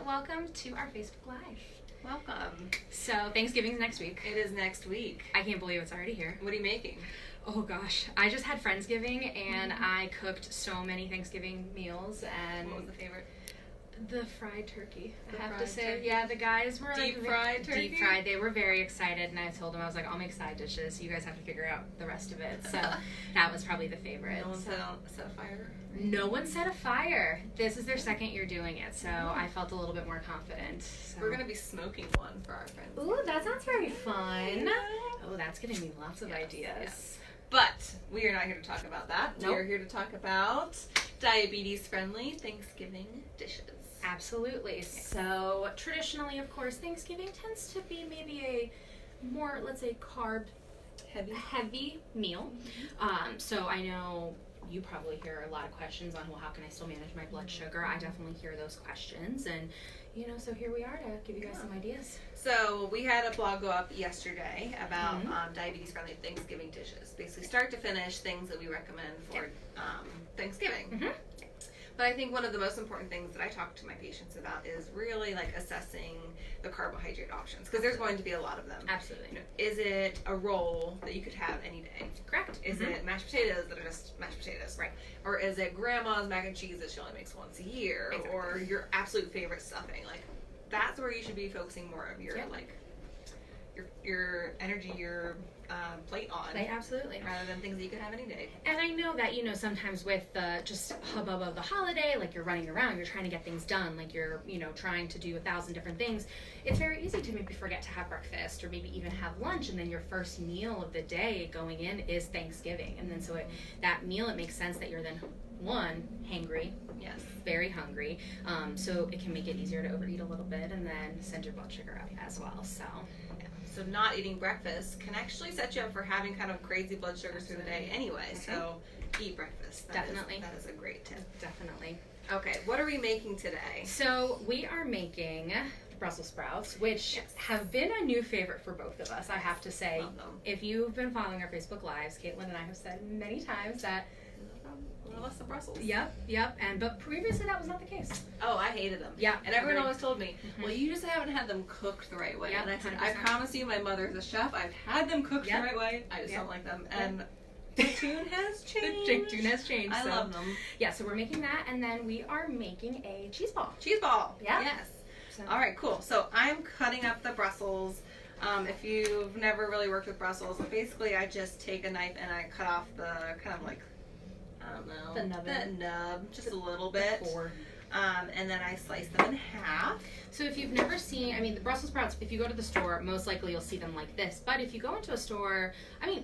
welcome to our Facebook Live. Welcome. So Thanksgiving's next week. It is next week. I can't believe it's already here. What are you making? Oh gosh, I just had Friendsgiving and I cooked so many Thanksgiving meals. And what was the favorite? The fried turkey, I have to fried say. turkey. Yeah, the guys were Deep fried turkey? Deep fried. They were very excited, and I told them, I was like, I'll make side dishes. You guys have to figure out the rest of it. So that was probably the favorite. No one set a fire? No one set a fire. This is their second year doing it, so I felt a little bit more confident. So. We're going to be smoking one for our friends. Ooh, that sounds very fun. Oh, that's giving me lots of ideas. Yes. But we are not here to talk about that. Nope. We are here to talk about diabetes-friendly Thanksgiving dishes. Absolutely. So traditionally, of course, Thanksgiving tends to be maybe a more, let's say, carb-heavy meal. So I know you probably hear a lot of questions on, well, how can I still manage my blood sugar? I definitely hear those questions. And, so here we are to give you guys some ideas. So we had a blog go up yesterday about diabetes-friendly Thanksgiving dishes. Basically, start to finish, things that we recommend for Thanksgiving. But I think one of the most important things that I talk to my patients about is really assessing the carbohydrate options, because there's going to be a lot of them. Absolutely. Is it a roll that you could have any day? Correct. Is it mashed potatoes that are just mashed potatoes? Right. Or is it grandma's mac and cheese that she only makes once a year? Exactly. Or your absolute favorite stuffing? That's where you should be focusing more of your your energy, your plate on. Absolutely. Rather than things that you could have any day. And I know that, sometimes with the just hubbub of the holiday, you're running around, you're trying to get things done, you're, trying to do 1,000 different things. It's very easy to maybe forget to have breakfast or maybe even have lunch, and then your first meal of the day going in is Thanksgiving. And then so that meal, it makes sense that you're then, one, hangry. Yes. Very hungry. So it can make it easier to overeat a little bit and then send your blood sugar up as well. So not eating breakfast can actually set you up for having kind of crazy blood sugars through the day anyway. So eat breakfast. That is a great tip. Definitely. Okay, what are we making today? So we are making Brussels sprouts, which have been a new favorite for both of us, I have to say. Love them. If you've been following our Facebook Lives, Kaitlin and I have said many times that Love the Brussels. Yep. But previously that was not the case. Oh, I hated them. Yeah. And everyone always told me, well, you just haven't had them cooked the right way. Yep, and I said, 100%. I promise you, my mother's a chef. I've had them cooked the right way. I just don't like them. And the tune has changed. The tune has changed. I love them. Yeah, so we're making that, and then we are making a cheese ball. Cheese ball. Yeah. Yes. So. All right, cool. So I'm cutting up the Brussels. If you've never really worked with Brussels, basically I just take a knife and I cut off the kind of I don't know. The nub, just a little bit. And then I slice them in half. So if you've never seen, the Brussels sprouts, if you go to the store, most likely you'll see them like this. But if you go into a store,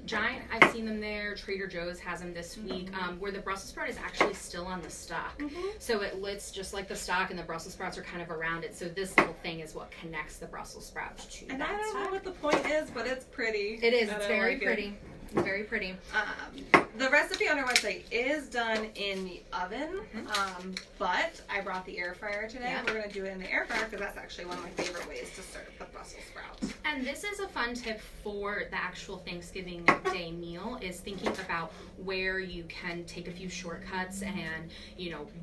Giant, I've seen them there. Trader Joe's has them this week, where the Brussels sprout is actually still on the stalk. So it looks just like the stalk, and the Brussels sprouts are kind of around it. So this little thing is what connects the Brussels sprouts to and that I don't stalk. know what the point is, but it's pretty. It is. It's very pretty. Very pretty. The recipe on our website is done in the oven, but I brought the air fryer today. Yeah. We're going to do it in the air fryer because that's actually one of my favorite ways to serve the Brussels sprouts. And this is a fun tip for the actual Thanksgiving Day meal, is thinking about where you can take a few shortcuts and,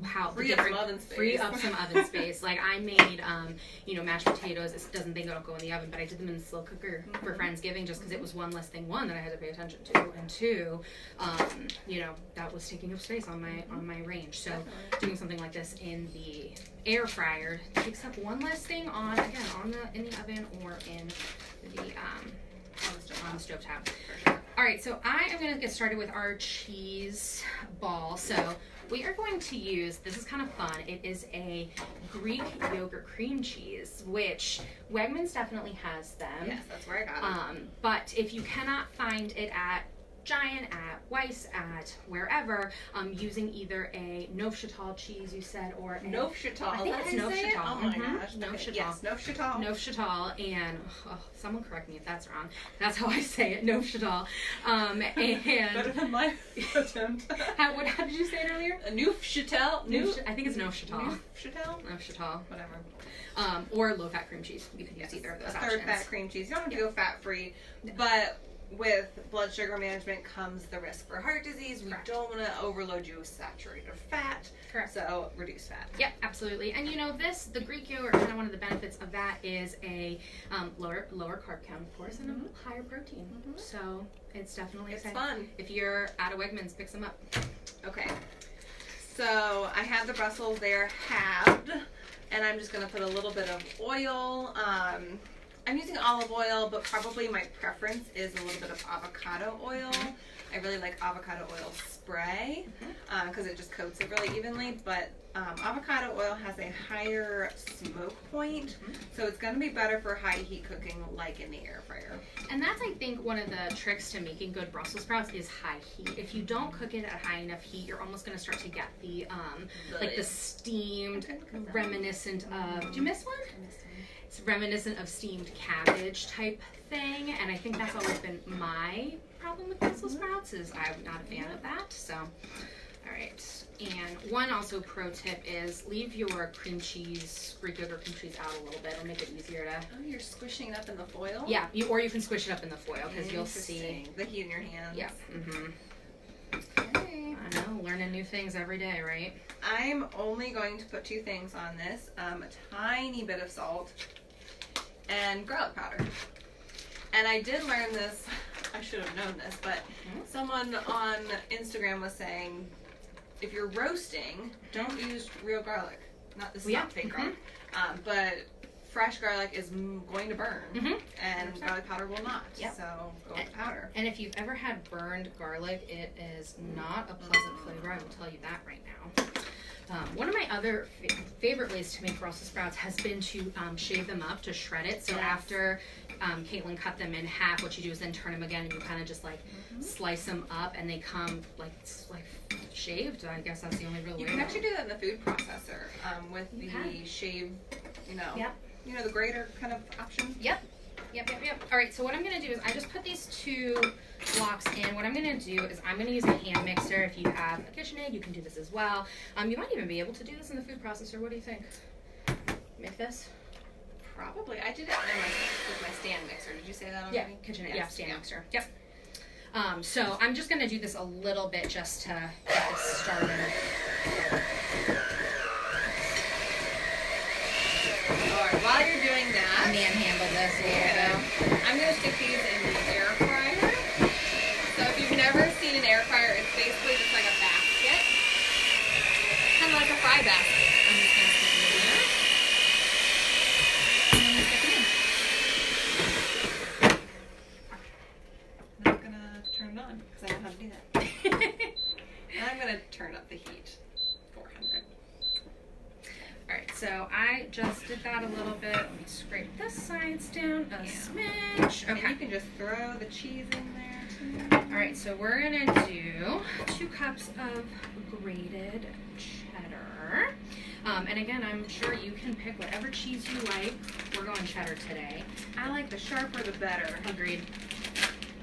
how free up some oven space. Free up some oven space. Like I made, mashed potatoes. It doesn't think it'll go in the oven, but I did them in the slow cooker for Friendsgiving just because it was one less thing, one, that I had to pay attention to, and two, that was taking up space on my range. So doing something like this in the air fryer takes up one less thing in the oven or in the on the stove top. All right, so I am going to get started with our cheese ball. So we are going to use, this is kind of fun, it is a Greek yogurt cream cheese, which Wegmans definitely has them. Yes, that's where I got it. But if you cannot find it at Giant, at Weiss, at wherever, using either a Neufchâtel cheese, you said, or a Neufchâtel. I think it's Neufchâtel. Oh my gosh. Neufchâtel. Okay. Yes, Neufchâtel. Neufchâtel, and someone correct me if that's wrong. That's how I say it, Neufchâtel. And better than my attempt. How did you say it earlier? Neufchâtel. I think it's Neufchâtel. Neufchâtel. Whatever. Or low-fat cream cheese. You can use either of those options. Third fat cream cheese. You don't have to go fat-free, but with blood sugar management comes the risk for heart disease. We Correct. don't want to overload you with saturated fat. Correct. So reduce fat. Yep, absolutely. And you know, the Greek yogurt, kind of one of the benefits of that is a lower carb count, of course, and a higher protein. So it's definitely It's exciting. fun. If you're out of Wegmans, pick some up. Okay. So I have the Brussels there halved, and I'm just going to put a little bit of oil. I'm using olive oil, but probably my preference is a little bit of avocado oil. I really like avocado oil spray because it just coats it really evenly, but avocado oil has a higher smoke point, so it's going to be better for high heat cooking like in the air fryer. And that's, I think, one of the tricks to making good Brussels sprouts is high heat. If you don't cook it at high enough heat, you're almost going to start to get the like the steamed, reminiscent of. Did you miss one? It's reminiscent of steamed cabbage type thing, and I think that's always been my problem with Brussels sprouts is I'm not a fan of that. So, all right. And one also pro tip is leave your cream cheese, Greek yogurt cream cheese out a little bit. It'll make it easier to. Oh, you're squishing it up in the foil? Yeah, or you can squish it up in the foil because you'll see the heat in your hands. Yeah. Okay. I know, learning new things every day, right? I'm only going to put 2 things on this: a tiny bit of salt and garlic powder. And I did learn this. I should have known this, but someone on Instagram was saying, if you're roasting, don't use real garlic. This is not fake garlic, but fresh garlic is going to burn, and garlic powder will not. Yep. So go with powder. And if you've ever had burned garlic, it is not a pleasant flavor. I will tell you that right now. One of my other favorite ways to make Brussels sprouts has been to shave them up, to shred it. So after Kaitlin cut them in half, what you do is then turn them again, and you kind of just like slice them up, and they come like shaved. I guess that's the only real way. You can actually do that in the food processor with the shave, you know, the grater kind of option. Yep. All right, so what I'm going to do is I just put these 2 blocks in. What I'm going to do is I'm going to use a hand mixer. If you have a KitchenAid, you can do this as well. You might even be able to do this in the food processor. What do you think? Make this? Probably. I did it with my stand mixer. Did you say that already? Yeah, KitchenAid, stand mixer. Yep. So I'm just going to do this a little bit just to get this started. Alright, while you're doing that, Manhandle this a little bit. I'm going to stick these in the air fryer. So if you've never seen an air fryer, it's basically just like a basket. Kind of like a fry basket. I'm just going to stick it in there. And then stick it in. I'm not going to turn it on because I know how to do that. And I'm going to turn up the heat. 400. Alright, so I just did that a little bit. Let me scrape the sides down a smidge. And Okay. you can just throw the cheese in there too. Alright, so we're going to do 2 cups of grated cheddar. And again, I'm sure you can pick whatever cheese you like. We're going cheddar today. I like the sharper the better. Agreed.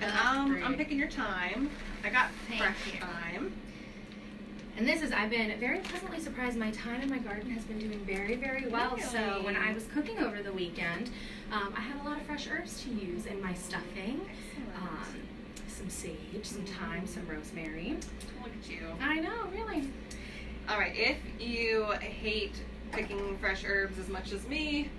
And I'm picking your thyme. I got fresh thyme. And this is, I've been very pleasantly surprised. My thyme in my garden has been doing very, very well. Really? So when I was cooking over the weekend, I had a lot of fresh herbs to use in my stuffing. Some sage, some thyme, some rosemary. Look at you. I know, really. All right, if you hate picking fresh herbs as much as me,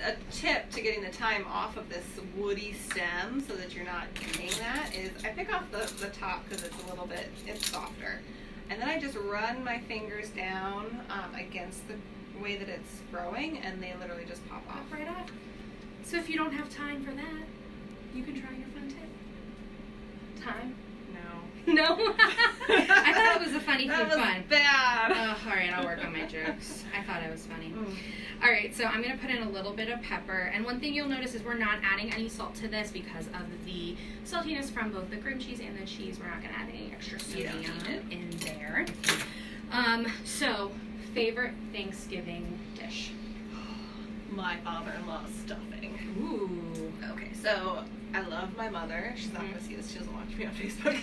a tip to getting the thyme off of this woody stem so that you're not eating that is I pick off the top because it's softer. And then I just run my fingers down against the way that it's growing, and they literally just pop off. Right off. So if you don't have time for that, you can try your fun tip. Time? No. No? I thought it was a funny That food was fun. bad. Oh, all right, I'll work on my jokes. I thought it was funny. All right, so I'm going to put in a little bit of pepper. And one thing you'll notice is we're not adding any salt to this because of the saltiness from both the cream cheese and the cheese. We're not going to add any extra sodium in there. So, favorite Thanksgiving dish? My father-in-law's stuffing. Ooh. Okay, so I love my mother. She's not going to see this. She doesn't watch me on Facebook.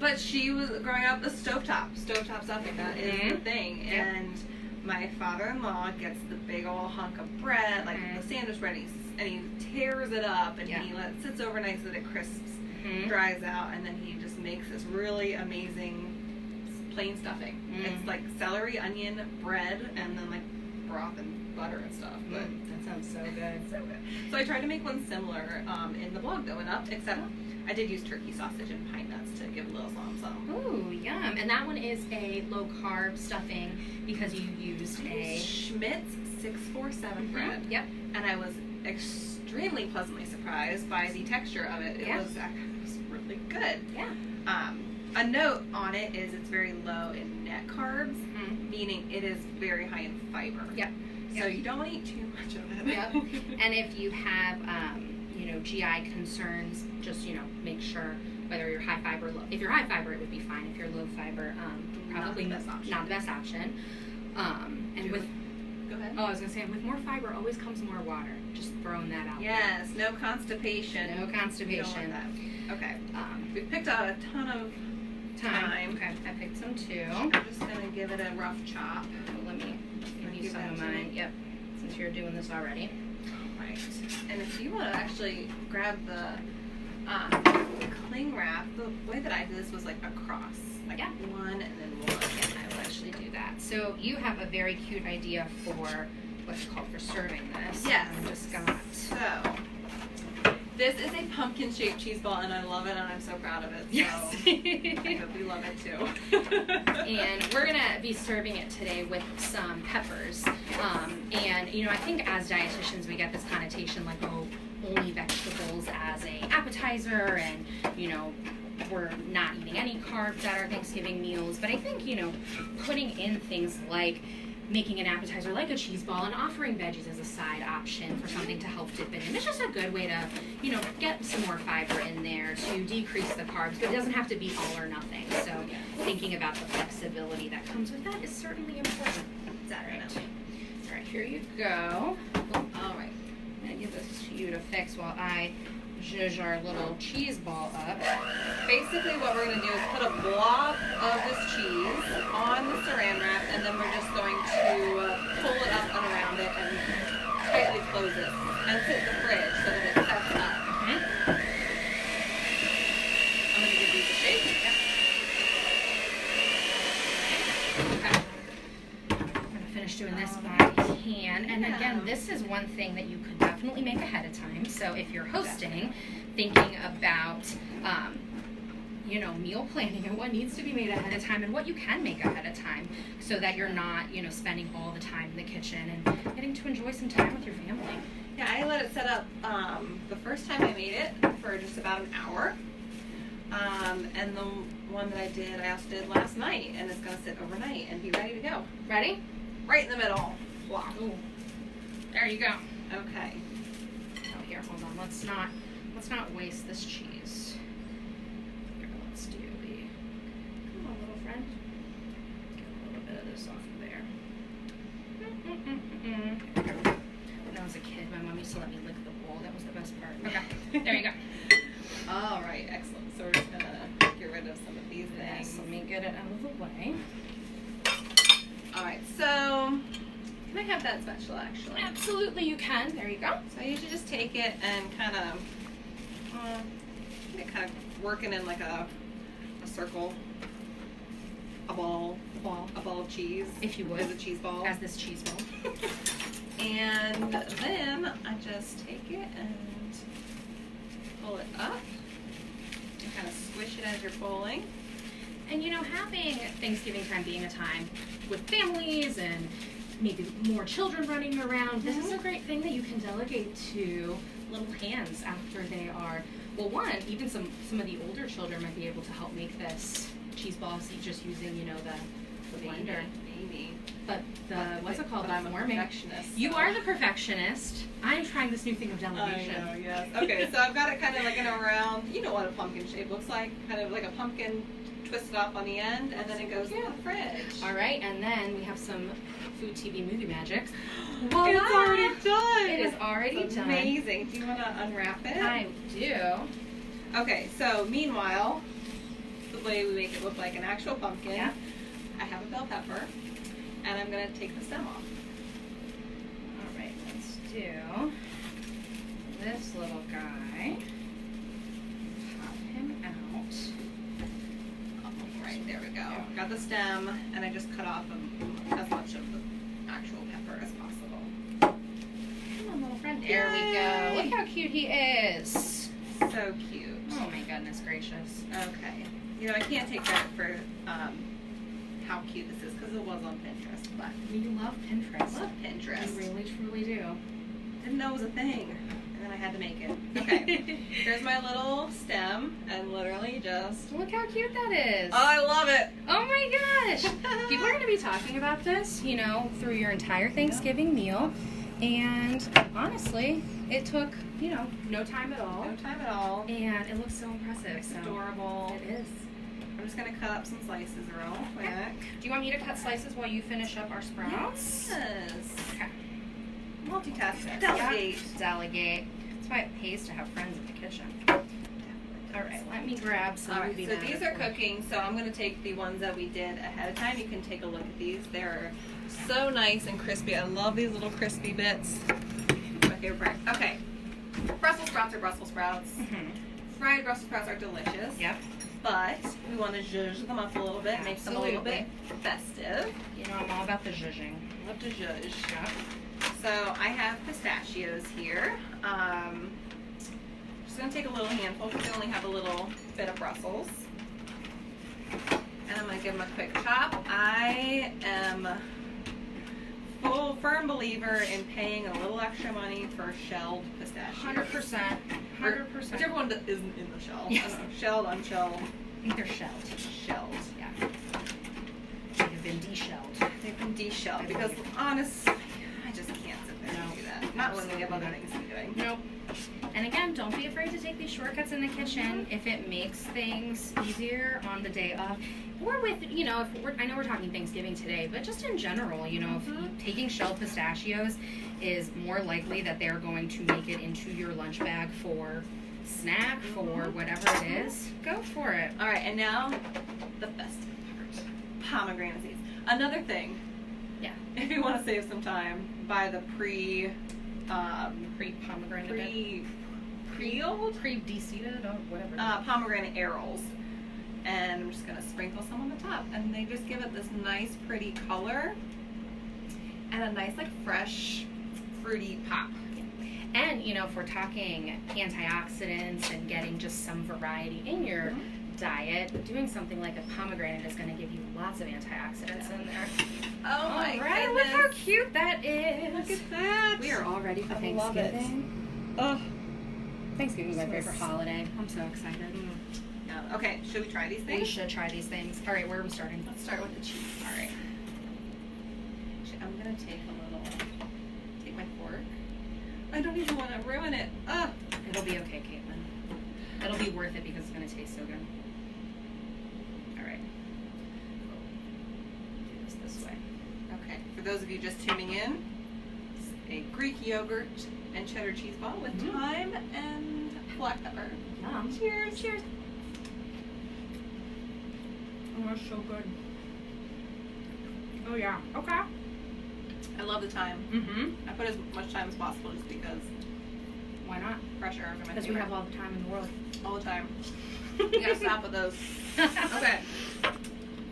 But she was growing up the stovetop stuffing. That is the thing. And my father-in-law gets the big old hunk of bread, like the sandwich bread, and he tears it up, and he sits overnight so that it crisps, dries out, and then he just makes this really amazing plain stuffing. It's like celery, onion, bread, and then like broth and butter and stuff. But that sounds so good. So good. So I tried to make one similar in the blog that went up, except I did use turkey sausage and pine nuts to give a little something. Ooh, yum. And that one is a low carb stuffing because you used a Schmidt's 647 bread. Yep. And I was extremely pleasantly surprised by the texture of it. It was really good. Yeah. A note on it is it's very low in net carbs, meaning it is very high in fiber. Yep. So you don't want to eat too much of it. Yep. And if you have, GI concerns, just, make sure whether you're high fiber or low. If you're high fiber, it would be fine. If you're low fiber, probably not the best option. And with, go ahead. Oh, I was going to say, with more fiber always comes more water. Just throwing that out. Yes, no constipation. No constipation. That. Okay. We've picked out a ton of thyme. Okay, I picked some too. I'm just going to give it a rough chop. Let me give you some of mine. Yep, since you're doing this already. Right. And if you want to actually grab the cling wrap, the way that I did this was like across. Like one and then one. Yeah, I will actually do that. So you have a very cute idea for what's called for serving this. Yes. I just got. So this is a pumpkin shaped cheese ball, and I love it, and I'm so proud of it. So Yes. I hope you love it too. And we're gonna be serving it today with some peppers. And I think as dietitians we get this connotation like, oh, only vegetables as a appetizer, and we're not eating any carbs at our Thanksgiving meals. But I think putting in things like making an appetizer like a cheese ball and offering veggies as a side option for something to help dip it in. It's just a good way to, get some more fiber in there to decrease the carbs, but it doesn't have to be all or nothing. So thinking about the flexibility that comes with that is certainly important. Is that right? All right, here you go. All right. I'm going to give this to you to fix while I zhuzh our little cheese ball up. Basically what we're going to do is put a blob of this cheese on the saran wrap, and then we're just going to pull it up and around it and tightly close it and sit in the fridge so that it sets up. I'm going to give these a shake. Okay. I'm going to finish doing this by hand. And again, this is one thing that you could definitely make ahead of time. So if you're hosting, thinking about meal planning and what needs to be made ahead of time and what you can make ahead of time, so that you're not spending all the time in the kitchen and getting to enjoy some time with your family. Yeah, I let it set up the first time I made it for just about an hour. And the one that I also did last night, and it's going to sit overnight and be ready to go. Ready? Right in the middle. Wow. Ooh. There you go. Okay. Oh, here, hold on. Let's not waste this cheese. Here, let's do the. Come on, little friend. Get a little bit of this off of there. When I was a kid, my mom used to let me lick the bowl. That was the best part. Okay. There you go. All right. Excellent. So we're just gonna get rid of some of these things. Yes, let me get it out of the way. All right. So. Can I have that spatula, actually? Absolutely, you can. There you go. So I usually just take it and kind of working in like a circle, a ball of cheese. If you would. As a cheese ball. As this cheese ball. And then I just take it and pull it up and kind of squish it as you're pulling. And having Thanksgiving time being a time with families and maybe more children running around, this is a great thing that you can delegate to little hands after they are, well, one, even some of the older children might be able to help make this cheese ball, just using, the blender. Maybe. But what's it called? But I'm a perfectionist. So. You are the perfectionist. I'm trying this new thing of delegation. I know, yes. Okay, so I've got it kind of like in a round, you know what a pumpkin shape looks like, kind of like a pumpkin twisted off on the end, and then it goes in the fridge. All right, and then we have some food, TV, movie magic. Voila! It's already done. It is already done. Amazing. Do you want to unwrap it? I do. Okay, so meanwhile, the way we make it look like an actual pumpkin, I have a bell pepper, And I'm going to take the stem off. All right, let's do this little guy. Pop him out. All right, there we go. Got the stem, and I just cut off as much of the actual pepper as possible. Come on, little friend. There we go. Look how cute he is. So cute. Oh my goodness gracious. Okay. You know, I can't take credit for how cute this is because it was on Pinterest, but We love Pinterest. love Pinterest. We really truly do. Didn't know it was a thing, and then I had to make it. Okay. Here's my little stem, and literally just. Look how cute that is. Oh, I love it. Oh my gosh. People are going to be talking about this, you know, through your entire Thanksgiving meal. And honestly, it took, you know, no time at all. No time at all. And it looks so impressive. It's So adorable. It is. I'm just gonna cut up some slices real quick. Do you want me to cut slices while you finish up our sprouts? Yes. Okay. Multitask. Delegate. Delegate. That's why it pays to have friends in the kitchen. All right, let me grab some. All right, so these are cooking. So I'm gonna take the ones that we did ahead of time. You can take a look at these. They're so nice and crispy. I love these little crispy bits. My favorite part. Okay. Brussels sprouts are Brussels sprouts. Mm-hmm. Fried Brussels sprouts are delicious. Yep. But we want to zhuzh them up a little bit, make them a little bit festive. You know, I'm all about the zhuzhing. Love to zhuzh. Yep. So I have pistachios here. Just gonna take a little handful because we only have a little bit of Brussels. And I'm gonna give them a quick chop. I am firm believer in paying a little extra money for shelled pistachios. 100%. 100%. Whichever one that isn't in the shell. Yes. I don't know, shelled, unshelled. They're shelled. Shelled. Yeah. They've been de-shelled. They've been de-shelled because honestly, I just can't sit there and do that. Not when we have other things to be doing. Nope. And again, don't be afraid to take these shortcuts in the kitchen if it makes things easier on the day of. Or with, you know, I know we're talking Thanksgiving today, but just in general, you know, if taking shelled pistachios is more likely that they're going to make it into your lunch bag for snack, for whatever it is, go for it. All right, and now the festive part. Pomegranate seeds. Another thing. Yeah. If you want to save some time, buy the Pre-pomegranate. Pre-peeled? Pre-de-seeded or whatever. Pomegranate arrows. And I'm just going to sprinkle some on the top. And they just give it this nice, pretty color. And a nice, like, fresh, fruity pop. And, you know, if we're talking antioxidants and getting just some variety in your diet, doing something like a pomegranate is going to give you lots of antioxidants in there. Oh my goodness. Look how cute that is. Look at that. We are all ready for Thanksgiving. Love it. Oh. Thanksgiving is my favorite holiday. I'm so excited. Yeah. Okay, should we try these things? We should try these things. All right, where are we starting? Let's start with the cheese. All right. I'm going to take my fork. I don't even want to ruin it. Ugh. It'll be okay, Kaitlin. It'll be worth it because it's going to taste so good. All right. Do this way. Okay. For those of you just tuning in, it's a Greek yogurt and cheddar cheese ball with thyme and black pepper. Yum. Cheers. Cheers. Oh, that's so good. Oh, yeah. Okay. I love the thyme. Mm-hmm. I put as much time as possible just because Why not? fresh herbs are my Because we favorite. have all the time in the world. All the time. You gotta stop with those. Okay.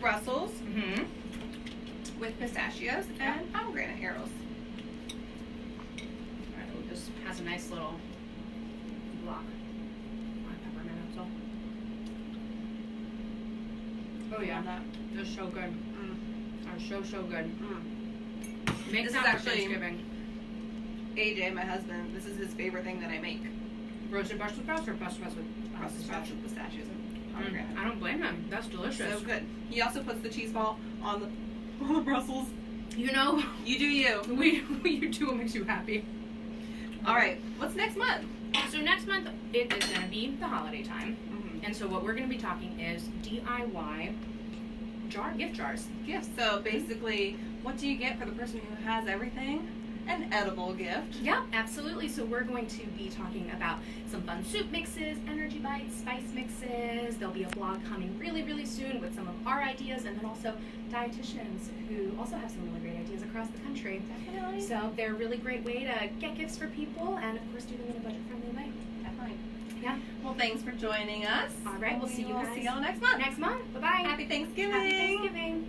Brussels Mm-hmm. with pistachios and pomegranate arrows. Alright, well, this has a nice little block. Peppermint, that's all. Oh yeah, Love that. they're so good. They're so good. Make This time is for actually- Thanksgiving. AJ, my husband, this is his favorite thing that I make. Roasted Brussels sprouts or Brussels sprouts with Brussels sprouts with pistachios and pomegranate. I don't blame him. That's delicious. So good. He also puts the cheese ball on the Brussels. You know, You do you. you do what makes you happy. All right. What's next month? So next month it is going to be the holiday time, and so what we're going to be talking is DIY gift jars. Gifts. So basically, what do you get for the person who has everything an edible gift. Yeah, absolutely. So we're going to be talking about some fun soup mixes, energy bites, spice mixes. There'll be a blog coming really, really soon with some of our ideas, and then also dietitians who also have some really great ideas across the country. Definitely. So they're a really great way to get gifts for people and, of course, do them in a budget-friendly way. Definitely. Yeah. Well, thanks for joining us. All right, we'll see you guys See y'all next month. next month. Bye-bye. Happy Thanksgiving. Happy Thanksgiving.